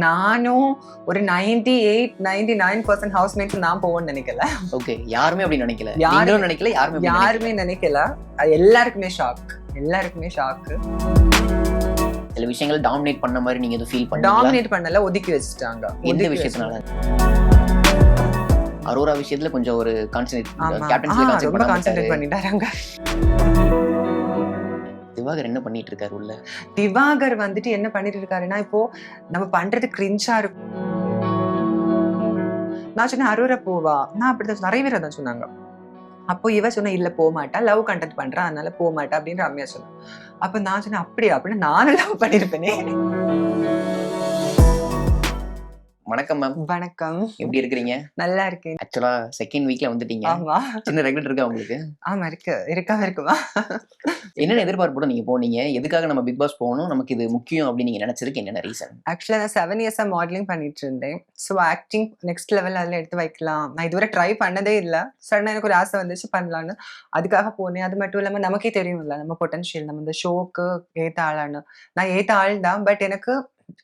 நானும் ஒரு 98-99% ஹவுஸ்மேட்ஸ் நான் போவேன்னு நினைக்கல. ஓகே, யாருமே அப்படி நினைக்கல. யாருமே- நீங்களும் நினைக்கல, யாருமே நினைக்கல. அது எல்லாருக்குமே ஷாக். சில விஷயங்கள் டாமினேட் பண்ண மாதிரி நீங்க எதுவும் ஃபீல் பண்ணீங்களா? டாமினேட் பண்ணல, ஒதுக்கி வச்சுட்டாங்க. எந்த விஷயத்தினால? அரோரா விஷயத்துல கொஞ்சம் ஒரு ரொம்ப கான்சென்ட்ரேட் பண்ணிட்டாங்க. திவாகர் என்ன பண்ணிட்டு இருக்காரு உள்ள? திவாகர் வந்துட்டு என்ன பண்ணிட்டு இருக்காருன்னா, இப்போ நம்ம பண்றது கிரிஞ்சா இருக்கும். நான் சொன்னேன் அரோரா போவா, நான் அப்படிதான் நிறைய பேர் அதான் சொன்னாங்க. அப்போ இவ சொன்ன இல்ல போக மாட்டா, லவ் கண்டென்ட் பண்றா அதனால போக மாட்டா அப்படின்னு ரம்யா சொன்னேன். அப்ப நான் சொன்னேன் அப்படியா, அப்படின்னு நானும் லவ் பண்ணிருப்பேனே. வணக்கம் மேம். வணக்கம், எப்படி இருக்கிறீங்க? நல்லா இருக்கேன். ஆக்சுவலா செகண்ட் வீக்ல வந்துட்டீங்க. ஆமா சின்ன ரெகுலர் இருக்கா உங்களுக்கு? ஆமா இருக்குமா. என்னென்ன எதிர்பார்ப்போட நீங்க போனீங்க? எதுக்காக நம்ம பிக் பாஸ் போகணும், நமக்கு இது முக்கியம் அப்படின்னு நீங்க நினைச்சதுக்கு என்னென்ன ரீசன்? ஆக்சுவலா நான் 7 இயர்ஸா மாடலிங் பண்ணிட்டு இருந்தேன். ஸோ ஆக்டிங் நெக்ஸ்ட் லெவல் அதில் எடுத்து வைக்கலாம். நான் இதுவரை ட்ரை பண்ணதே இல்லை. சடனாக எனக்கு ஒரு ஆசை வந்துச்சு பண்ணலான்னு, அதுக்காக போனேன். அது மட்டும் இல்லாமல் நமக்கே தெரியும்ல நம்ம பொட்டன்ஷியல், நம்ம இந்த ஷோக்கு ஏற்ற ஆளான்னு. நான் ஏற்ற ஆள் தான், பட் எனக்கு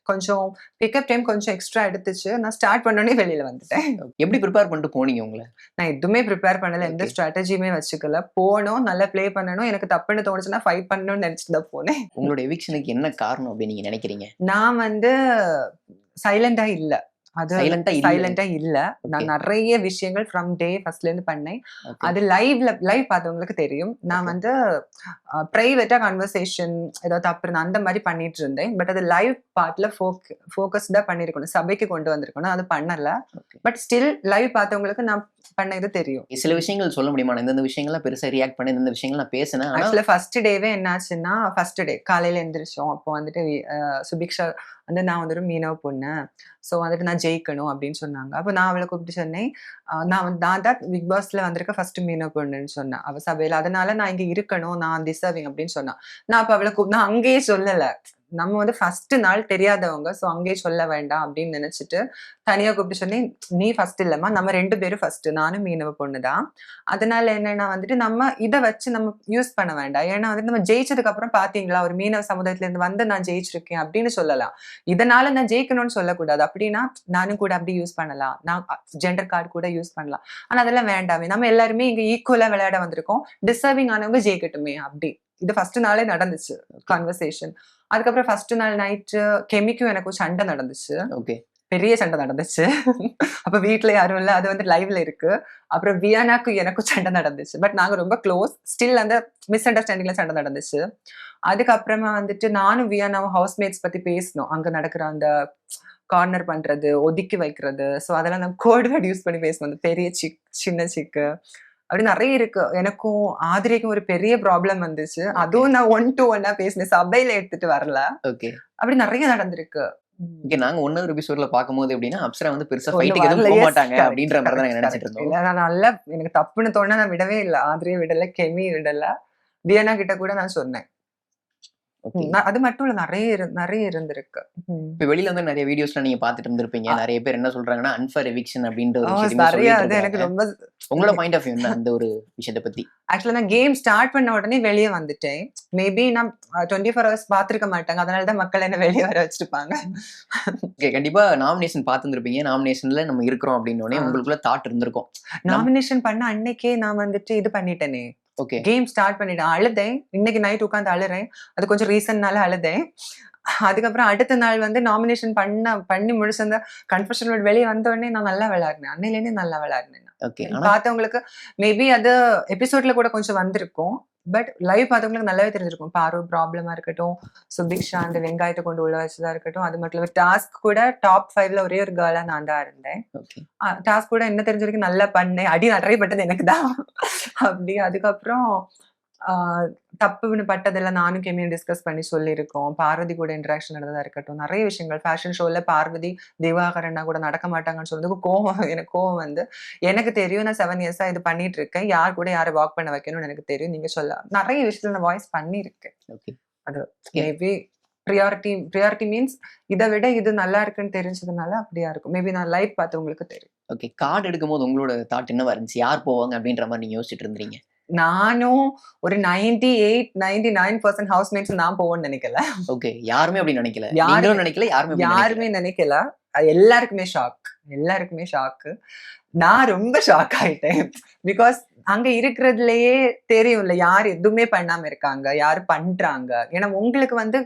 கொஞ்சம் பிக்கப் டைம் கொஞ்சம் எக்ஸ்ட்ரா எடுத்துச்சு. நான் ஸ்டார்ட் பண்ணோடனே வெளியில வந்துட்டேன். எப்படி ப்ரிப்பேர் பண்ணிட்டு போனீங்க உங்களை? நான் எதுவுமே ப்ரிப்பேர் பண்ணல, எந்த ஸ்ட்ராட்டஜியுமே வச்சுக்கல. போனோம், நல்லா ப்ளே பண்ணணும். எனக்கு தப்புன்னு தோணுச்சுன்னா ஃபைட் பண்ணணும்னு நினைச்சிட்டு தான் போனேன். உங்களோட எவிக்ஷனுக்கு என்ன காரணம் அப்படின்னு நீங்க நினைக்கிறீங்க? நான் வந்து சைலண்டா இல்ல. அது சைலண்டா இல்ல. நான் நிறைய விஷயங்கள் ஃப்ரம் டே ஃபர்ஸ்ட்ல இருந்து பண்ணேன். அது லைவ் பார்த்தவங்களுக்கு தெரியும். நான் வந்து பிரைவேட்டா கன்வர்சேஷன் ஏதாவது தப்பு அந்த மாதிரி பண்ணிட்டு இருந்தேன். பட் அது லைவ் பார்ட்ல ஃபோக்கஸ்டா பண்ணிருக்கணும், சபைக்கு கொண்டு வந்திருக்கணும். அது பண்ணல. பட் ஸ்டில் லைவ் பார்த்தவங்களுக்கு நான் பண்ண இது தெரியும். சில விஷயங்கள் சொல்ல முடியுமா? இந்த விஷயங்கள்லாம் பெருசா ரியாக்ட் பண்ணி இந்த விஷயங்கள் நான் பேசினேன். ஆக்சுவலா ஃபர்ஸ்ட் டேவே என்னாச்சுன்னா, ஃபர்ஸ்ட் டே காலையில எந்திரிச்சோம். அப்போ வந்துட்டு சுபிக்ஷா வந்து நான் வந்துட்டு மீனவ பொண்ணு, ஸோ வந்துட்டு நான் ஜெயிக்கணும் அப்படின்னு சொன்னாங்க. அப்போ நான் அவளை கூப்பிட்டு சொன்னேன், நான் தான் பிக் பாஸ்ல வந்திருக்க ஃபர்ஸ்ட் மீனவ பொண்ணுன்னு சொன்னேன் அவ சபையில. அதனால நான் இங்க இருக்கணும், நான் டிசர்விங் அப்படின்னு சொன்னா. நான் அப்ப அவளை நான் அங்கேயே சொல்லல. நம்ம வந்து ஃபர்ஸ்ட் நாள் தெரியாதவங்க, ஸோ அங்கேயே சொல்ல வேண்டாம் அப்படின்னு நினைச்சிட்டு தனியா கூப்பிட்டு சொன்னேன், நீ ஃபர்ஸ்ட் இல்லம்மா, நம்ம 2 பேரும் ஃபர்ஸ்ட், நானும் மீனவ பொண்ணு தான். அதனால என்னன்னா வந்துட்டு நம்ம இதை வச்சு நம்ம யூஸ் பண்ண வேண்டாம். ஏன்னா வந்துட்டு நம்ம ஜெயிச்சதுக்கு அப்புறம் பாத்தீங்களா, ஒரு மீனவ சமுதாயத்துல இருந்து வந்து நான் ஜெயிச்சிருக்கேன் அப்படின்னு சொல்லலாம். இதனால நான் ஜெயிக்கணும்னு சொல்லக்கூடாது. அப்படின்னா நானும் கூட அப்படி யூஸ் பண்ணலாம், நான் ஜெண்டர் கார்டு கூட யூஸ் பண்ணலாம். ஆனா அதெல்லாம் வேண்டாமே, நம்ம எல்லாருமே இங்க ஈக்குவலா விளையாட வந்திருக்கோம், டிசர்விங் ஆனவங்க ஜெயிக்கட்டுமே அப்படி. இது ஃபர்ஸ்ட் நாளே நடந்துச்சு கான்வர்சேஷன். அதுக்கப்புறம் ஃபர்ஸ்ட் நாள் நைட்டு கெமிக்கும் எனக்கும் சண்டை நடந்துச்சு. பெரிய சண்டை நடந்துச்சு. அப்ப வீட்டுல யாரும் இல்ல, அது வந்து லைவ்ல இருக்கு. அப்புறம் வியானாக்கும் எனக்கும் சண்டை நடந்துச்சு. பட் நாங்க ரொம்ப க்ளோஸ். ஸ்டில் அந்த மிஸ் அண்டர்ஸ்டாண்டிங்ல சண்டை நடந்துச்சு. அதுக்கப்புறமா வந்துட்டு நானும் வியானாவும் ஹவுஸ்மேட்ஸ் பத்தி பேசணும். அங்க நடக்கிற அந்த கார்னர் பண்றது, ஒதுக்கி வைக்கிறது, ஸோ அதெல்லாம் நான் கோட் வேர்ட் யூஸ் பண்ணி பேசணும். பெரிய சிக், சின்ன சிக்கு, அப்படி நிறைய இருக்கு. எனக்கும் ஆதிரைக்கும் ஒரு பெரிய ப்ராப்ளம் வந்துச்சு. அதுவும் நான் 1-to-1 பேசினேன், சபையில எடுத்துட்டு வரல. அப்படி நிறைய நடந்திருக்கு. நாங்க 1 எபிசோட்ல பாக்கும்போது எப்படின்னா, அப்சரா வந்து பெருசா ஃபைட்டுக்கு எதுவும் போக மாட்டாங்க அப்படின்ற மாதிரி தான் நினைச்சிட்டு இருந்தோம். நான் நல்லா எனக்கு தப்புன்னு தோணா நான் விடவே இல்லை. ஆதிரையை விடல, கெமி விடல, வியனா கிட்ட கூட நான் சொன்னேன். அது மட்டும் இல்ல, நிறைய இருந்திருக்கு. இப்ப வெளியில வந்து நிறைய வீடியோஸ்ல நீங்க பாத்துட்டு இருந்திருப்பீங்க. நிறைய பேர் என்ன சொல்றாங்கன்னா அன்ஃபேர் எவிக்ஷன் அப்படின்ற ஒரு விஷயம். எனக்கு ரொம்ப உங்களோட பாயிண்ட் ஆஃப் வியூ என்ன அந்த ஒரு விஷயத்தை பத்தி? ஆக்சுவலா நான் கேம் ஸ்டார்ட் பண்ண உடனே வெளியே வந்துட்டேன். மேபி நான் 24 hours பாத்துருக்க மாட்டாங்க, அதனாலதான் மக்கள் என்ன வெளியே வர வச்சிருப்பாங்க. கண்டிப்பா நாமினேஷன் பாத்துருப்பீங்க. நாமினேஷன்ல நம்ம இருக்கிறோம் அப்படின்னு உங்களுக்குள்ள தாட் இருந்திருக்கும். நாமினேஷன் பண்ண அன்னைக்கே நான் வந்துட்டு இது பண்ணிட்டேனே, கேம் ஸ்டார்ட் பண்ணிட்டேன். அழுதேன். இன்னைக்கு நைட் உட்காந்து அழுறேன். அது கொஞ்சம் ரீசன்னால அழுதேன். அதுக்கப்புறம் அடுத்த நாள் வந்து நாமினேஷன் பண்ணி முடிச்சு அந்த கன்ஃபெஷன் வேர்ட் வெளியே வந்த உடனே நான் நல்லா விளையாடினேன். அன்னையிலேருந்து நல்லா விளையாடினேன். பார்த்தவங்களுக்கு மேபி அது எபிசோட்ல கூட கொஞ்சம் வந்திருக்கும். பட் லைவ் பார்த்தவங்களுக்கு நல்லாவே தெரிஞ்சிருக்கும். பாரு ப்ராப்ளமா இருக்கட்டும், சுபிக்ஷா அந்த வெங்காயத்தை கொண்டு உள்ள வச்சதா இருக்கட்டும், அது மட்டும் இல்ல டாஸ்க் கூட டாப் 5ல ஒரே ஒரு கேர்ளா நான் தான் இருந்தேன். டாஸ்க் கூட என்ன தெரிஞ்ச வரைக்கும் நல்லா பண்ணேன். அடி நிறைய பட்டது எனக்கு தான். அப்படி அதுக்கப்புறம் தப்புன்னு பட்டதெல்லாம் நானும் கெமியும் டிஸ்கஸ் பண்ணி சொல்லியிருக்கோம். பார்வதி கூட இன்டராக்ஷன் நடந்ததா இருக்கட்டும், நிறைய விஷயங்கள். ஃபேஷன் ஷோல பார்வதி திவாகரன்னா கூட நடக்க மாட்டாங்கன்னு சொன்னதுக்கு எனக்கு கோவம் வந்து, எனக்கு தெரியும் நான் 7 இயர்ஸா இது பண்ணிட்டு இருக்கேன், யார் கூட யாரை வாக் பண்ண வைக்கணும்னு எனக்கு தெரியும், நீங்க சொல்ல நிறைய விஷயத்துல நான் வாய்ஸ் பண்ணியிருக்கேன். அது மேபி ப்ரியாரிட்டி மீன்ஸ் இதை விட இது நல்லா இருக்குன்னு தெரிஞ்சதுனால அப்படியா இருக்கும். மேபி நான் லைவ் பார்த்து உங்களுக்கு தெரியும். கார்டு எடுக்கும் போது உங்களோட தாட் என்னவா இருந்துச்சு? யார் போவாங்க அப்படின்ற மாதிரி நீங்க யோசிச்சுட்டு இருந்தீங்க? நானும் ஒரு 98-99% ஹவுஸ்மேட்ஸ் நான் போவோம்னு நினைக்கல. ஓகே. யாருமே அப்படி நினைக்கல. யாருமே நீங்களும் நினைக்கல, யாருமே அப்படி நினைக்கல. யாருமே நினைக்கல. எல்லாருக்குமே ஷாக். எல்லாருக்குமே ஷாக்கு. நான் ரொம்ப ஷாக் ஆயிட்டேன். பிகாஸ் அங்க இருக்கிறதுலயே தெரியும்ல, யார் எதுவுமே பண்ணாம இருக்காங்க, யாரு பண்றாங்க. ஏன்னா உங்களுக்கு வந்து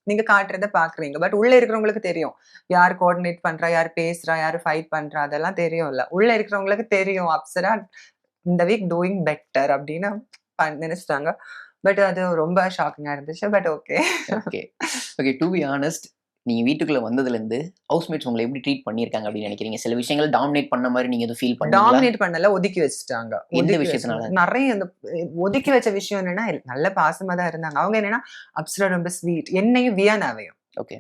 நீங்க காட்டுறத பாக்குறீங்க. பட் உள்ள இருக்கிறவங்களுக்கு தெரியும். யார் கோஆர்டினேட் பண்றா, யார் பேசுறா, யார் ஃபைட் பண்றா, அதெல்லாம் தெரியும்ல. உள்ள இருக்கிறவங்களுக்கு தெரியும் அப்சரா இந்த வீக் டூயிங் பெட்டர் அப்படின்னு நினைச்சிட்டாங்க. பட் அது ரொம்ப ஷாக்கிங்கா இருந்துச்சு. But okay. Okay. Okay. To be honest, நீங்க வீட்டுக்குள்ள வந்ததுலேருந்து ஹவுஸ்மேட்ஸ் உங்களை எப்படி ட்ரீட் பண்ணியிருக்காங்க அப்படின்னு நினைக்கிறீங்க? சில விஷயங்கள் டாமினேட் பண்ண மாதிரி நீங்க எதுவும் ஃபீல் பண்ணீங்களா? டாமினேட் பண்ணல, ஒதுக்கி வச்சுட்டாங்க. எந்த ஒதுக்கி விஷயத்தினால? வச்சு நெறைய அந்த ஒதுக்கி வச்ச விஷயம் என்னன்னா, நல்ல பாசமா தான் இருந்தாங்க. அவங்க என்னன்னா, அப்சரா ரொம்ப ஸ்வீட். என்னையும் வியானாவையும். ஓகே.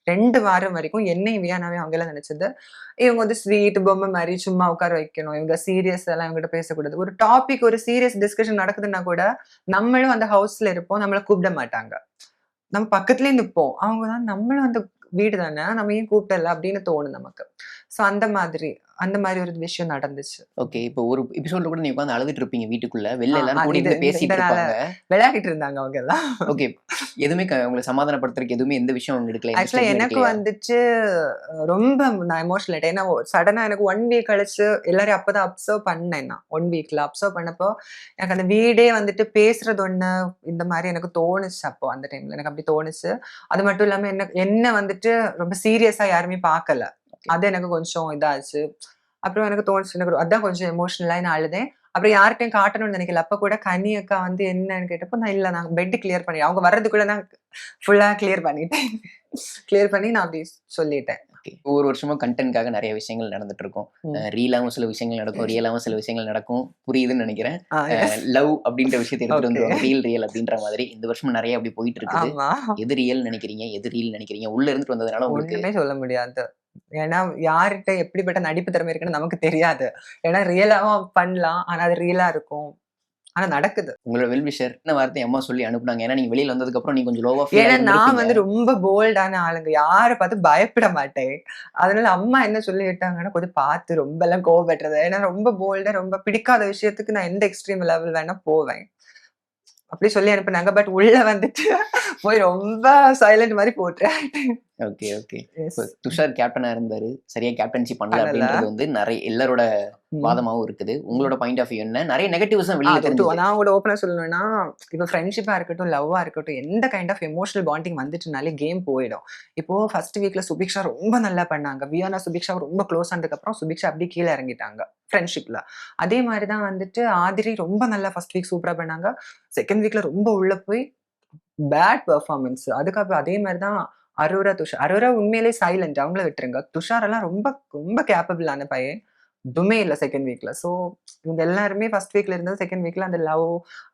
2 வாரம் வரைக்கும் என்னையும் வியானாவையும் அவங்க எல்லாம் நினைச்சது, இவங்க வந்து ஸ்வீட் பொம்மை மாரி சும்மா உட்கார வைக்கணும். இவங்க சீரியஸ் எல்லாம் இவங்ககிட்ட பேசக்கூடாது. ஒரு டாபிக், ஒரு சீரியஸ் டிஸ்கஷன் நடக்குதுன்னா கூட, நம்மளும் அந்த ஹவுஸ்ல இருப்போம். நம்மள கூப்பிட மாட்டாங்க. நம்ம பக்கத்துலயே நிப்போம். அவங்க தான் நம்மளும் அந்த வீடு தானே, நம்ம ஏன் கூப்பிடல அப்படின்னு தோணும் நமக்கு. சோ அந்த மாதிரி ஒரு விஷயம் நடந்துச்சு. ஓகே. இப்போ ஒரு எபிசோட்ல கூட நீங்க உட்கார்ந்து அழுதுட்டு இருப்பீங்க வீட்டுக்குள்ள. வெளில ஆ, எல்லாரும் கூடி இருந்து பேசிட்டு இதனால இருப்பாங்க. விளையாடிட்டு இருந்தாங்க அவங்க எல்லாம். ஓகே. எதுவுமே உங்கள சமாதானப்படுத்துறதுக்கு எதுவுமே எந்த விஷயம் அவங்க எடுக்கல. எந்த ஆக்சுவலா ஸ்டெப்பும் எனக்கு எடுக்கலையா? வந்துட்டு ரொம்ப நான் எமோஷனல் ஆயிட்டேன். ஏன்னா சடனா எனக்கு 1 வீக் கழிச்சு எல்லாரையும் அப்பதான் அப்சர்வ் பண்ணேன் நான். 1 வீக்ல அப்சர்வ் பண்ணப்போ, எனக்கு அந்த வீடே வந்துட்டு பேசுறது ஒண்ணு, இந்த மாரி எனக்கு தோணுச்சு அப்போ அந்த டைம்ல. எனக்கு அப்படி தோணுச்சு. அது மட்டும் இல்லாம என்ன வந்துட்டு ரொம்ப சீரியஸா யாருமே பார்க்கல. அது எனக்கு கொஞ்சம் இதாச்சு. அப்புறம் எனக்கு தோணுச்சு, எனக்கு அதான் கொஞ்சம் எமோஷனலா நான் அழுதேன். அப்புறம் யார்ட்டயும் காட்டணும்னு நினைக்கல. அப்ப கூட கனி அக்கா வந்து என்னன்னு கேட்டப்போ, நான் இல்ல நாங்க பெட் கிளியர் பண்ணி அவங்க வர்றதுக்குள்ள நான் ஃபுல்லா கிளியர் பண்ணிட்டேன். கிளியர் பண்ணி நான் அப்படி சொல்லிட்டேன். ஓகே. ஒவ்வொரு வருஷமும் கன்டென்ட்காக நெறைய விஷயங்கள் நடந்துட்டு இருக்கும். ரீலாவும் சில விஷயங்கள் நடக்கும். ரியலாவும் சில விஷயங்கள் நடக்கும். புரியுதுன்னு நினைக்கிறேன். Yes. லவ் அப்படின்ற விஷயத்த எடுத்துட்டு Okay. வந்துருவாங்க. ரியல் அப்படின்ற மாதிரி. இந்த வருஷமும் நெறைய அப்படி போயிட்டு இருக்குது. ஆமா. எது ரியல் நினைக்கிறீங்க? எது ரீல் நினைக்கிறீங்க? உள்ள இருந்துட்டு வந்ததுனால உங்களுக்கு ஒண்ணுமே சொல்ல முடியாது. ஏன்னா யார்கிட்ட எப்படிப்பட்ட நடிப்பு திறமை இருக்குன்னு நமக்கு தெரியாது. ஏன்னா ரியலாவும் பண்ணலாம். ஆனா அது ரியலா இருக்கும். ஆனா நடக்குது. உங்களோட வெல் விஷர் என்ன வார்த்தை அம்மா சொல்லி அனுப்புனாங்க? ஏன்னா நீங்க வெளியில வந்ததுக்கு அப்புறம் நீங்க கொஞ்சம் லோவா ஃபீல் ஏன்னா நான் ஆயிருந்திருப்பீங்க. வந்து ரொம்ப போல்டான ஆளுங்க. யார பார்த்து பயப்பட மாட்டேன். அதனால அம்மா என்ன சொல்லிட்டாங்கன்னா, கொஞ்சம் பார்த்து ரொம்பலாம் கோவப்படுறது. ஏன்னா ரொம்ப போல்டா, ரொம்ப பிடிக்காத விஷயத்துக்கு நான் எந்த எக்ஸ்ட்ரீம் லெவல் வேணா போவேன். அப்படி சொல்லி அனுப்புனாங்க. பட் உள்ள வந்துட்டு போய் ரொம்ப சைலண்ட் மாரி போட்டுறேன். Okay, okay. எஸ். இப்ப துஷார் கேப்டனா இருந்தாரு. சரியா கேப்டன்சி பண்ணல பண்ணல. அப்படின்றது வந்து நெறைய எல்லாரோட ம். வாதமாவும் இருக்குது. ம். உங்களோட பாயிண்ட் ஆஃப் வியூ என்ன? நெறைய நெகட்டிவ்ஸ் தான் வெளியில அது தெரிஞ்சது. நான் கூட ஓப்பனா சொல்லணும்னா, இப்ப ஃப்ரெண்ட்ஷிப்பா இருக்கட்டும், லவ்வா இருக்கட்டும், எந்த கைண்ட் ஆஃப் எமோஷனல் பாண்டிங் வந்துச்சுனாலே கேம் போயிடும். இப்போ ஃபர்ஸ்ட் வீக்ல சுபிக்ஷா ரொம்ப நல்லா பண்ணாங்க. வியானா சுபிக்ஷா ரொம்ப க்ளோஸ் ஆனதுக்கப்புறம் சுபிக்ஷா அப்படியே கீழ இறங்கிட்டாங்க ஃப்ரெண்ட்ஷிப்ல. அதே மாரி தான் வந்துட்டு ஆதிரி ரொம்ப நல்லா ஃபர்ஸ்ட் வீக் சூப்பரா பண்ணாங்க. செகண்ட் வீக்ல ரொம்ப உள்ள போய் பேட் பெர்ஃபார்மன்ஸ். அதுக்கப்புறம் அதே மாரி தான் அரோரா, துஷார். அரோரா உண்மையிலேயே சைலண்ட். அவங்கள விட்டுருங்க. துஷார் எல்லாம் ரொம்ப ரொம்ப கேப்பபிளான பையன். எதுவுமே இல்ல செகண்ட் வீக்ல. சோ இவங்க எல்லாருமே ஃபர்ஸ்ட் வீக்ல இருந்தது செகண்ட் வீக்ல அந்த லவ்,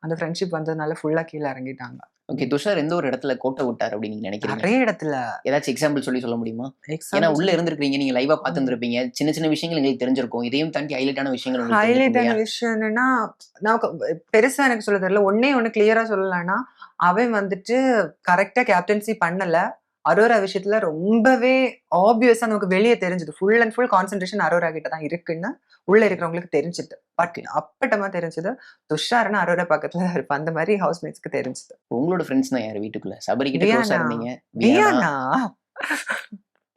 அந்த ஃப்ரெண்ட்ஷிப் வந்ததுனால ஃபுல்லா கீழ இறங்கிட்டாங்க. ஓகே. துஷார் எந்த ஒரு இடத்துல கோட்ட விட்டார் அப்படின்னு நீங்க நினைக்கிறீங்க? நெறைய இடத்துல. ஏதாச்சும் எக்ஸாம்பிள் சொல்ல முடியுமா? ஏன்னா உள்ள எக்ஸாம்பிள் இருந்திருக்கிறீங்க. நீங்க லைவா பார்த்திருந்திருப்பீங்க. சின்ன சின்ன விஷயங்கள் எங்களுக்கு தெரிஞ்சிருக்கும். இதையும் தாண்டி ஹைலைட்டான விஷயங்கள் உங்களுக்கு தெரிஞ்சிருக்கும் ஹைலைட்டான இல்லையா? விஷயம் என்னன்னா, நமக்கு பெருசா எனக்கு சொல்ல தெரியல. ஒண்ணே ஒண்ணு கிளியரா சொல்லலாம்னா, அவன் வந்துட்டு கரெக்ட்டா கேப்டன்சி பண்ணல. அரோரா விஷயத்துல ரொம்பவே ஆப்வியஸா நமக்கு வெளிய தெரிஞ்சது. Full and full concentration Arora கிட்ட தான் இருக்குன்னு உள்ள இருக்கிறவங்களுக்கு தெரிஞ்சுது. But okay. அப்பட்டமா தெரிஞ்சது. துஷார்னா அரோரா பக்கத்துல தான் இருப்பான். அந்த மாரி ஹவுஸ்மேட்ஸ்க்கு தெரிஞ்சது. உங்களோட ஃப்ரெண்ட்ஸ்னா யாரு வீட்டுக்குள்ள? சபரி கிட்ட க்ளோஸா வியானா இருந்தீங்க. வியானா. வியானா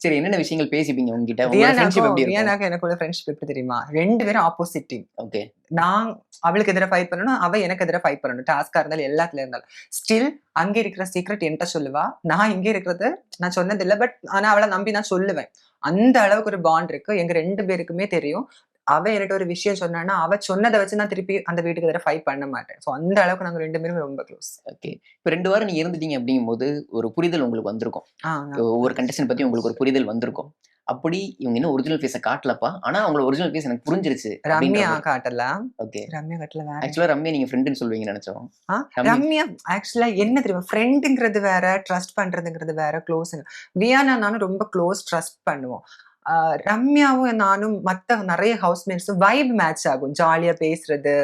சரி, என்னென்ன விஷயங்கள் பேசிப்பீங்க உங்ககிட்ட? உங்களோட ஃப்ரெண்ட்ஷிப் எப்படி இருக்கும்? வியானாக்கும் எனக்குள்ள ஃப்ரெண்ட்ஷிப் எப்படி தெரியுமா? 2 பேரும் ஆப்போசிட் டீம். ஓகே. நான் அவளுக்கு எதிரா ஃபைட் பண்ணணும். அவ எனக்கு எதிரா ஃபைட் பண்ணணும். டாஸ்க்கா இருந்தாலும், எல்லாத்துல இருந்தாலும். ஸ்டில் அங்க இருக்கிற சீக்ரெட் என்ட்ட சொல்லுவா. நான் இங்க இருக்கிறது நான் சொன்னதில்ல. பட் ஆனா அவள நம்பி நான் சொல்லுவேன். அந்த அளவுக்கு ஒரு பாண்ட் இருக்கு. எங்க 2 பேருக்குமே தெரியும். அவ என்கிட்ட ஒரு விஷயம் சொன்னான்னா, அவ சொன்னத வச்சு நான் திருப்பி அந்த வீட்டுக்கு எதிரா ஃபைட் பண்ண மாட்டேன். சோ அந்த அளவுக்கு நாங்க 2 பேருமே ரொம்ப க்ளோஸ். ஓகே. இப்ப 2 வாரம் நீங்க இருந்துட்டீங்க அப்படிங்கும்போது, ஒரு புரிதல் உங்களுக்கு வந்திருக்கும். ஆ. ஒவ்வொரு கண்டஸ்டன்ட் பத்தி உங்களுக்கு ஒரு புரிதல் வந்திருக்கும். அப்படி இவங்க இன்னும் ஒரிஜினல் ஃபேஸ காட்டலப்பா. ஆனா அவங்களோட ஒரிஜினல் ஃபேஸ் எனக்கு புரிஞ்சிருச்சு அப்படின்ற ரம்யா மாரி. காட்டல. ஓகே. ரம்யா காட்டல. வேற ஆக்சுவலா ரம்யா நீங்க ஃப்ரெண்ட்ன்னு சொல்லுவீங்கன்னு நெனச்சோம். ஆ ரம்யா ரம்யா ஆக்சுவலா என்ன தெரியுமா? ஃப்ரெண்டுங்கிறது வேற, ட்ரஸ்ட் பண்றதுங்கிறது வேற, க்ளோஸ்ன்னு. வியானா நானும் ரொம்ப க்ளோஸ், ட்ரஸ்ட் பண்ணுவோம். ஆ ரம்யாவும் நானும் மத்த நெறைய ஹவுஸ்மேட்ஸும் வைப் மேட்ச் ஆகும். ஜாலியா பேசுறது,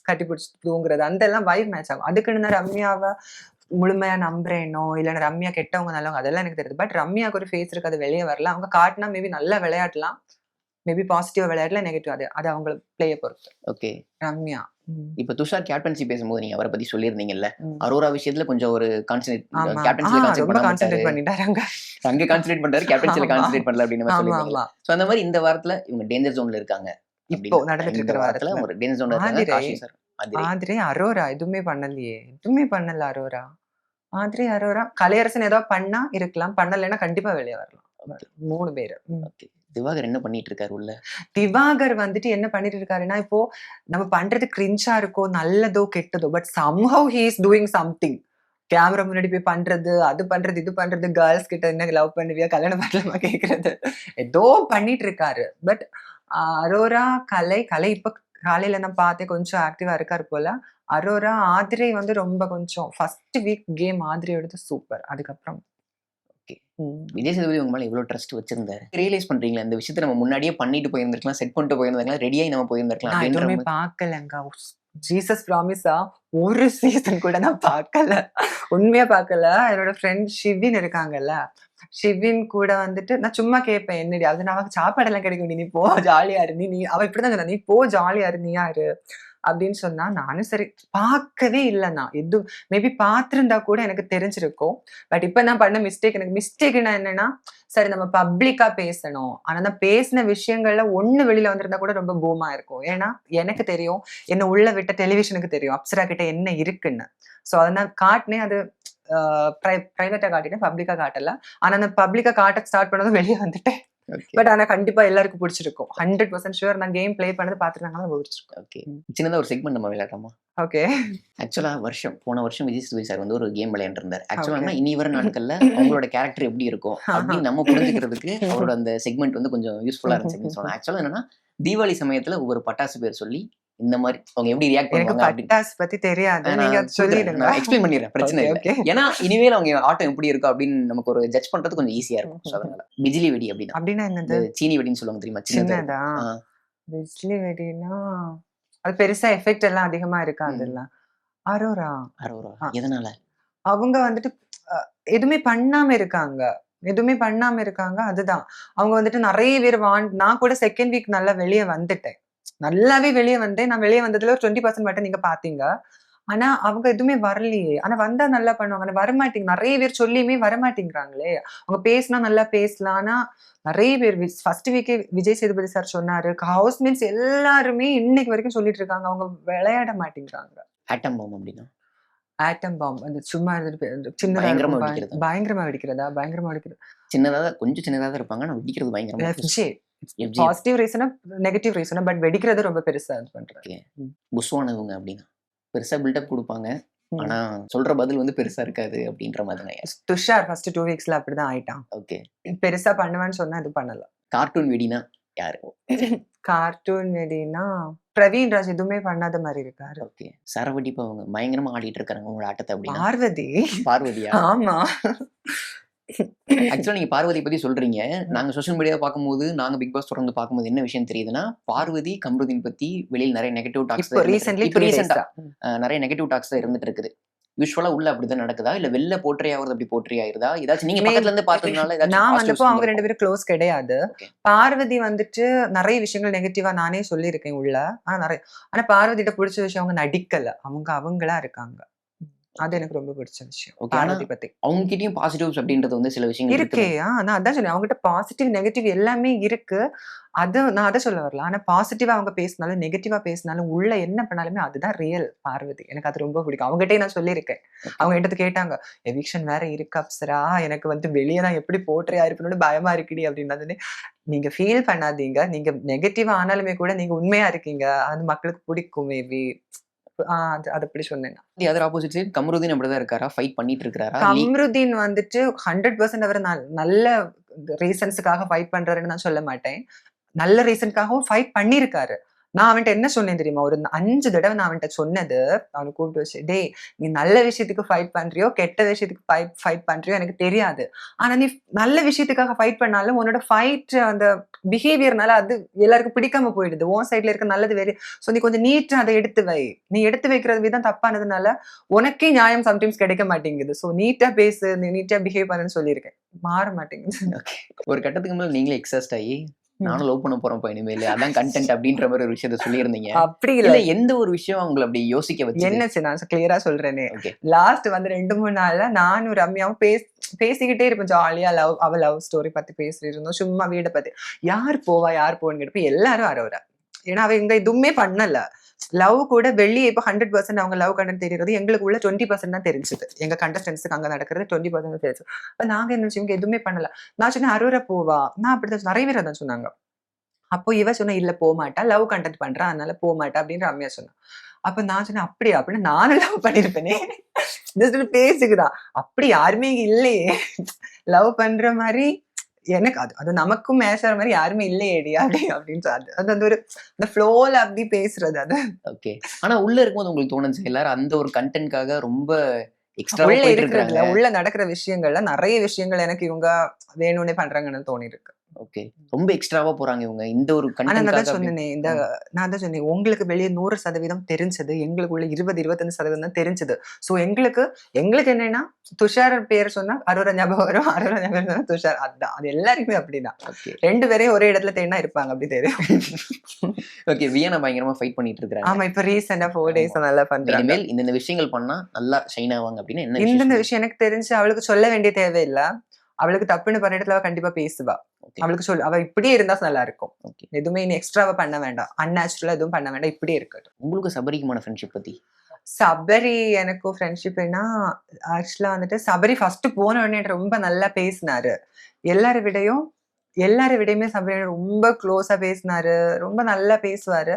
கட்டிப்புடிச்சு தூங்குறது, அதெல்லாம் வைப் மேட்ச் ஆகும். அதுக்குன்னு நான் ரம்யாவ முழுமையா நம்புறேனோ, இல்ல ரம்யா கெட்டவங்க, நல்லவங்க அதெல்லாம் எனக்கு தெரியாது. பட் ரம்யாவுக்கு ஒரு ஃபேஸ் இருக்கு. அது வெளிய வரல. அவங்க காட்டுனா மேபி நல்லா விளையாடலாம். மேபி பாசிட்டிவா விளையாடல, நெகட்டிவ் அது அது அவங்க பிளேயை பொறுத்து. ஓகே. ரம்யா. இப்ப துஷார் கேப்டன்சி பேசும்போது நீங்க அவரை பத்தி சொல்லியிருந்தீங்கல்ல, ம். அரோரா விஷயத்துல கொஞ்சம் ஒரு கான்சன்ட்ரேட் ஆமா. கேப்டன்சில கான்சன்ட்ரேட் ரொம்ப பண்ண மாட்டாரு. கான்சென்ட்ரேட் பண்ணிட்டாருங்க. அங்க கான்சன்ட்ரேட் பண்றாரு, கேப்டன்சில ஆமா. கான்சன்ட்ரேட் பண்ணல அப்படின்னு மாதிரி ஆமா, சொல்லியிருந்தீங்கல்ல. ஆமா. சோ அந்த மாதிரி இந்த வாரத்துல இவங்க டேஞ்சர் ஜோன்ல இருக்காங்க இப்போ அப்படின்னா, நடந்துட்டு இந்த இருக்கிற வாரத்துல வாரத்துல. ஒரு டேஞ்சர் ஜோன்ல இருக்காங்க ஆதிரை காஷி சார். அதிரை. ஆதிரை, அரோரா எதுவுமே பண்ணலையே. எதுவுமே பண்ணல அரோரா. ஆதிரை, அரோரா, கலையரசன் ஏதாவது பண்ணா இருக்கலாம். பண்ணலைன்னா கண்டிப்பா வெளிய வரலாம். ஓகே. 3 பேரு. ஓகே. திவாகர் என்ன பண்ணிட்டு இருக்காரு உள்ள? திவாகர் வந்துட்டு என்ன பண்ணிட்டு இருக்காருன்னா, இப்போ நம்ம பண்றது கிரிஞ்சா இருக்கோ, நல்லதோ, கெட்டதோ, but somehow he is doing something. Camera முன்னாடி போய் பண்றது, அது பண்றது, இது பண்றது, கேர்ள்ஸ் கிட்ட என்ன லவ் பண்ணுவியா, கல்யாணம் பண்ணலாமா கேட்கறது. ஏதோ பண்ணிட்டு இருக்காரு. பட் அரோரா, கலை இப்ப காலையில நான் பார்த்தேன் கொஞ்சம் ஆக்டிவா இருக்காரு போல. அரோரா, ஆதிரை வந்து ரொம்ப கொஞ்சம் ஃபர்ஸ்ட் வீக் கேம் ஆதிரையோடது சூப்பர். அதுக்கப்புறம் ஓகே. ம். விஜய் சேதுபதி உங்க மேல எவ்வளவு ட்ரஸ்ட் வச்சிருந்தாரு? ரியலைஸ் பண்றீங்களா இந்த விஷயத்தை நம்ம முன்னாடியே பண்ணிட்டு போயிருந்திருக்கலாம், செட் பண்ணிட்டு போயிருந்திருக்கலாம், ரெடியாகி நம்ம போயிருந்திருக்கலாம் நான் அப்படின்ற எதுவுமே மாதிரி. பார்க்கலங்க. ஜீசஸ் ப்ராமிஸா ஒரு சீசன் கூட நான் பார்க்கல. உண்மையா பார்க்கல. என்னோட ஃப்ரெண்ட் ஷிவின் இருக்காங்கல்ல, ஷிவின் கூட வந்துட்டு நான் சும்மா கேட்பேன், என்னடி அது நமக்கு சாப்பாடெல்லாம் கிடைக்கும்டி, நீ போ ஜாலியா இரு. நீ அவ இப்படிதான் சொன்னா, நீ போ ஜாலியா இரு, நீயா இரு அப்படின்னு சொன்னா, நானும் சரி பார்க்கவே இல்ல நான். மேபி பார்த்திருந்தா கூட எனக்கு தெரிஞ்சிருக்கும். பட் இப்ப நான் பண்ண எனக்கு மிஸ்டேக்னா என்னன்னா, சரி நம்ம பப்ளிக்கா பேசணும். ஆனா நான் பேசின விஷயங்கள்ல ஒண்ணு வெளியில வந்திருந்தா கூட ரொம்ப பூமா இருக்கும். ஏன்னா எனக்கு தெரியும், என்ன உள்ள விட்ட டெலிவிஷனுக்கு தெரியும் அப்சரா கிட்ட என்ன இருக்குன்னு. சோ அத நான் காட்டினேன். அது பிரைவேட்டா காட்டினேன், பப்ளிக்கா காட்டல. ஆனா நான் பப்ளிக்கா காட்ட ஸ்டார்ட் பண்ணதும் வெளியே வந்துட்டேன். ஓகே. பட் ஆனா கண்டிப்பா எல்லாருக்கும் பிடிச்சிருக்கும். 100% ஷூர். நான் கேம் ப்ளே பண்ணது பார்த்துருந்தாங்கன்னா பிடிச்சிருக்கும். ஓகே. சின்னதா ஒரு செக்மெண்ட் நம்ம விளையாடலாமா? ஓகே. ஆக்சுவலா போன வருஷம் விஜய் சேதுபதி சார் வந்து ஒரு கேம் விளையாண்டுருந்தாரு. ஆக்சுவலா ஓகே. இனி வர நாட்கள்ல அவங்களோட கேரக்டர் எப்படி இருக்கும் அப்படின்னு நம்ம புரிஞ்சுக்கிறதுக்கு அவரோட அந்த செக்மெண்ட் வந்து கொஞ்சம் யூஸ்ஃபுல்லா இருந்துச்சு அப்படின்னு சொல்லலாம். ஆக்சுவலா என்னன்னா, தீபாவளி சமயத்துல ஒவ்வொரு பட்டாசு பேர் சொல்லி இந்த மாதிரி அவங்க எப்படி ரியாக்ட் எனக்கு பண்ணுவாங்க அப்படின்னு பட்டாஸ் பத்தி தெரியாது. நீங்க நான் அது சொல்லிடுங்க. நான் எக்ஸ்பிளைன் பண்ணிடுறேன், பிரச்சனை ஓகே, இல்ல. ஓகே. ஏன்னா இனிமேல் அவங்க ஆட்டம் எப்படி இருக்கும் அப்படின்னு நமக்கு ஒரு ஜட்ஜ் பண்றது கொஞ்சம் ஈஸியா இருக்கும். So அதனால பிஜிலி வெடி அப்படின்னா அப்படின்னா இந்த என்னது? சீனி வெடின்னு சொல்லுவாங்க தெரியுமா? சின்னதா சின்னதா? இருக்கும். பிஜ்லி வெடின்னா, அது பெருசா எஃபெக்ட் எல்லாம் அதிகமா இருக்காதுல்ல. அரோரா. அரோரா. அ எதனால? அவங்க வந்துட்டு அ எதுவுமே பண்ணாம இருக்காங்க. எதுவுமே பண்ணாம இருக்காங்க. அதுதான். அவங்க வந்துட்டு நெறைய பேர் நான் கூட 2nd வீக் நல்லா வெளிய வந்துட்டேன். நல்லாவே வெளிய வந்தேன். நான் வெளிய வந்ததுல ஒரு 20% மட்டும் நீங்க பார்த்தீங்க. ஆனா, அவங்க எதுவுமே வரலையே. ஆனா வந்தா நல்லா பண்ணுவாங்க. ஆனா வரமாட்டேங்க. நெறைய பேர் சொல்லியுமே வரமாட்டேங்கிறாங்களே. அவங்க பேசினா நல்லா பேசலாம். ஆனா நெறைய பேர் ஃபர்ஸ்ட் வீக்கே விஜய் சேதுபதி சார் சொன்னாரு. ஹவுஸ்மேட்ஸ் எல்லாருமே இன்னைக்கு வரைக்கும் சொல்லிட்டு இருக்காங்க. அவங்க விளையாட மாட்டேங்கிறாங்க. ஆட்டம் பாம் அப்படின்னா ஆட்டம் பாம் அந்த சும்மா இருந்துட்டு சின்னதா பயங்கரமா இருக்கும். வெடிக்கிறது. பயங்கரமா வெடிக்கிறதா? பயங்கரமா வெடிக்கிறது. கொஞ்சம் சின்னதா தான் இருப்பாங்க. ஆனா வெடிக்கிறது பயங்கரமா இருக்கும். எஃப்ஜே. FJ. பாசிட்டிவ் ரீசனா, நெகட்டிவ் ரீசனா, பட் வெடிக்கிறது ரொம்ப பெருசா இது பண்றாரு. ஓகே. ம். புஸ்வானவங்க அப்படின்னா பெருசா பில்டப் குடுப்பாங்க. ம். ஆனா சொல்ற பதில் வந்து பெருசா இருக்காது அப்படின்ற மாதிரி தான். துஷார் ஃபர்ஸ்ட் 2 வீக்ஸ்ல அப்படிதான் ஆயிட்டான். ஓகே. பெருசா பண்ணுவேன்னு சொன்னா இது பண்ணல. கார்ட்டூன் வெடினா யாரு? கார்ட்டூன் வெடின்னா, பிரவீன் ராஜ் எதுவுமே பண்ணாத மாரி இருக்காரு. ஓகே. சரவெடிப்பு அவங்க பயங்கரமா ஆடிட்டு இருக்காங்க உங்களோட ஆட்டத்த அப்படின்னா. பார்வதி. பார்வதியா? ஆமா. ஆக்சுவலா நீங்க பார்வதி பத்தி சொல்றீங்க. நாங்க சோசியல் மீடியால பார்க்கும்போது, நாங்க பிக் பாஸ் தொடர்ந்து பார்க்கும்போது என்ன விஷயம் தெரியுதுன்னா, பார்வதி, கம்ருதீன் பத்தி வெளியில நெறைய நெகட்டிவ் டாக்ஸ் இப்போ ரீசென்ட்லி இப்ப 3 ரீசென்ட்டா டேஸா. நெறைய நெகட்டிவ் டாக்ஸ் தான் இருந்துட்டு இருக்குது. யூசுவலா உள்ள அப்படிதான் நடக்குதா? இல்ல வெளில போர்ட்ரே ஆகுறது அப்படி போர்ட்ரே ஆயிருதா? ஏதாச்சும் நீங்க பக்கத்துல இருந்து பார்த்ததுனால ஏதாச்சும் நான் பாசிட்டிவ்ஸ் வந்தப்போ அவங்க 2 இருந்திருக்கும். பேரும் க்ளோஸ் கிடையாது. ஓகே. பார்வதி வந்துட்டு நெறைய விஷயங்கள் நெகட்டிவா நானே சொல்லியிருக்கேன் உள்ள. ஆனா பார்வதிட்ட புடிச்ச விஷயம் அவங்க நடிக்கல. அவங்க அவங்களா இருக்காங்க. அது ஓகே. எனக்கு ரொம்ப பிடிச்ச விஷயம். ஓகே. ஆனா பார்வதி பத்தி. அவங்க கிட்டயும் பாசிட்டிவ்ஸ் அப்படின்றது வந்து சில விஷயங்கள் இருக்கே. இருக்குது. நான் அதான் சொன்னேன். அவங்ககிட்ட பாசிட்டிவ், நெகட்டிவ் எல்லாமே இருக்கு. நான் அத சொல்ல வரல. ஆனா பாசிட்டிவா அவங்க பேசினாலும், நெகட்டிவா பேசினாலும், உள்ள என்ன பண்ணாலுமே அதுதான் ரியல் பார்வதி. எனக்கு அது ரொம்ப பிடிக்கும். அவங்ககிட்டயே நான் சொல்லியிருக்கேன். ஓகே. அவங்க என்கிட்ட கேட்டாங்க, "எவிக்ஷன் வேற இருக்கு அப்சரா. எனக்கு வந்து வெளிய நான் எப்படி போர்ட்ரே ஆயிருப்பேனோன்னு பயமா இருக்குடி" அப்படின்னதுமே, "நீங்க ஃபீல் பண்ணாதீங்க. நீங்க நெகட்டிவா ஆனாலுமே கூட நீங்க உண்மையா இருக்கீங்க. அது மக்களுக்கு பிடிக்கும் மேபி." அது அது அப்படி சொன்னேன். The other opposite side Kamaruddin அப்படிதான் இருக்காரா? ஃபைட் பண்ணிட்டு இருக்காரா? கம்ருதீன் வந்துட்டு 100% அவரு நல்ல ரீசன்ஸ்க்காக ஃபைட் பண்றாருன்னு நான் சொல்ல மாட்டேன். நல்ல ரீசன்க்காகவும் ஃபைட் பண்ணியிருக்காரு. நான் அவன்ட்ட என்ன சொன்னேன் தெரியுமா? ஒரு 5 தடவ நான் அவன்ட்ட சொன்னது, அவன கூப்பிட்டு வச்சு, "டேய்! நீ நல்ல விஷயத்துக்கு ஃபைட் பண்றியோ, கெட்ட விஷயத்துக்கு ஃபைட் பண்றியோ எனக்கு தெரியாது. ஆனா நீ நல்ல விஷயத்துக்காக ஃபைட் பண்ணாலும் உன்னோட ஃபைட் அந்த பிஹேவியர்னால அது எல்லாருக்கும் பிடிக்காம போயிடுது. உன் சைடுல இருக்க நல்லது வேற. சோ நீ கொஞ்சம் நீட்டா அத எடுத்து வை. நீ எடுத்து வைக்கிற விதம் தப்பானதுனால, உனக்கே நியாயம் சம்டைம்ஸ் கிடைக்க மாட்டேங்குது. சோ நீட்டா பேசு, நீ நீட்டா பிஹேவ் பண்ணுன்னு சொல்லியிருக்கேன். மாற மாட்டேங்குது." ஓகே. ஒரு கட்டத்துக்கு மேல நீங்களே எக்ஸாஸ்ட் ஆயி நானும் லவ் பண்ண போறேன்ப்பா இனிமேல் அதான் கண்டென்ட் அப்படின்ற மாதிரி ஒரு விஷயத்த சொல்லியிருந்தீங்க. அப்படி இல்ல இல்ல. எந்த ஒரு விஷயம் உங்களை அப்படி யோசிக்க வச்சது? என்னாச்சு நான் கிளியரா சொல்றேனே. ஓகே. லாஸ்ட் வந்து 2, 3 நாள்ல நானும் ரம்யாவும் பேசிக்கிட்டே இருப்போம். ஜாலியா அவ லவ் ஸ்டோரி பத்தி பேசிட்டு இருந்தோம். சும்மா வீட பத்தி. யார் போவா? யார் போவான்னு கேட்டப்ப எல்லாரும் அரோரா. ஏன்னா அவ எங்க எதுவுமே பண்ணல. லவ் கூட வெளிய இப்ப 100% அவங்க லவ் கண்டென்ட் தெரியறது எங்களுக்கு உள்ள 20% தான் தெரிஞ்சது. எங்க கண்டஸ்டன்ட்ஸ்க்கு அங்க நடக்கிறது 20% தான் தெரிஞ்சது. அப்ப நாங்க என்ன நினைச்சோம், இவங்க எதுவுமே பண்ணல. நான் சொன்னேன் அரோரா போவா. நான் அப்படிதான் நெறைய பேர் அதான் சொன்னாங்க. அப்போ இவ சொன்னா, "இல்ல போமாட்டா. லவ் கன்டென்ட் பண்றா. அதனால போமாட்டா" அப்படின்னு ரம்யா சொன்னா. அப்ப நான் சொன்னேன், "அப்படியா? அப்படின்னா நானும் லவ் பண்ணியிருப்பேனே." ஜஸ்ட் பேச்சுக்குதான். அப்படி யாருமே இங்க இல்லையே. லவ் பண்ற மாரி எனக்கு அது அது நமக்கும் மேட்ச் ஆற மாரி யாருமே இல்லையேடி அப்படின்னு அது அது அந்த ஒரு அந்த ஃப்ளோல அப்படி பேசுறது அது. ஓகே. ஆனா உள்ள இருக்கும்போது உங்களுக்கு தோணுச்சு எல்லாரும் அந்த ஒரு கண்டென்ட்காக ரொம்ப எக்ஸ்ட்ராவா உள்ள போயிட்டு இருக்காங்க. இருக்கிறதுல, உள்ள நடக்கிற விஷயங்கள்ல நெறைய விஷயங்கள் எனக்கு இவங்க வேணும்னே பண்றாங்கன்னு தோணியிருக்கு. ஓகே. ரொம்ப எக்ஸ்ட்ராவா போறாங்க இவங்க. இந்த ஒரு ஆனா நான் கண்டென்ட்காக தான் அப்படி சொன்னேனே, ம். நான் தான் சொன்னேன். உங்களுக்கு வெளிய 100% தெரிஞ்சது. எங்களுக்குள்ள 20, 25% தான் தெரிஞ்சது. ஸோ எங்களுக்கு எங்களுக்கு என்னன்னா, துஷார் பேர் சொன்னா அரோரா ஞாபகம் வரும். அரோரா ஞாபகம் சொன்னா துஷார். அதான். அது எல்லாருக்குமே அப்படிதான். ஓகே. 2 பேரையும் ஒரே இடத்துல தேடினா இருப்பாங்க. அப்படி தெரியும். ஓகே. வியன்னா பயங்கரமா ஃபைட் பண்ணிட்டு இருக்காங்க. ஆமா. இப்ப ரீசென்ட்டா 4 ஆமா. டேஸா நல்லா பண்றாங்க. இனிமேல் இந்தந்த விஷயங்கள் பண்ணா நல்லா ஷைன் ஆவாங்க அப்படின்னா என்ன விஷயம் இந்தந்த சொல்லுவீங்க? விஷயம் எனக்கு தெரிஞ்சு அவளுக்கு சொல்ல வேண்டிய தேவையில்ல. அவளுக்கு தப்புன்னு பண்ண இடத்துல அவ கண்டிப்பா பேசுவா. ஓகே. அவளுக்கு அவ இப்படியே இருந்தா நல்லா இருக்கும். ஓகே. எதுவுமே இனி எக்ஸ்ட்ராவா பண்ண வேண்டாம். அன்நேச்சுரலா எதுவும் பண்ண வேண்டாம். இப்படியே இருக்கட்டும். உங்களுக்கு சபரிக்குமான ஃப்ரெண்ட்ஷிப் பத்தி? சபரி எனக்கும் ஃப்ரெண்ட்ஷிப்னா, ஆக்சுவலா வந்துட்டு சபரி ஃபர்ஸ்ட் போன உடனே என்ட்ட ரொம்ப நல்லா பேசினாரு. எல்லார விடையும் எல்லார விடையுமே சபரி ரொம்ப க்ளோஸா பேசினாரு. ரொம்ப நல்லா பேசுவாரு.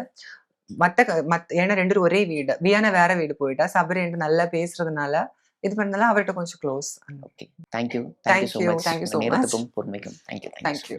ஏன்னா 2 பேரும் ஒரே வீடு. வியானா வேற வீடு போயிட்டா. சபரி என்ட்ட நல்லா பேசுறதுனால, இது பண்ணனால அவர்ட்ட கொஞ்சம் close. Okay. Thank you. Thank you thank so you. Much. Thank you உங்க சோ மச். நேரத்துக்கும், பொறுமைக்கும். Thank you. Thank you.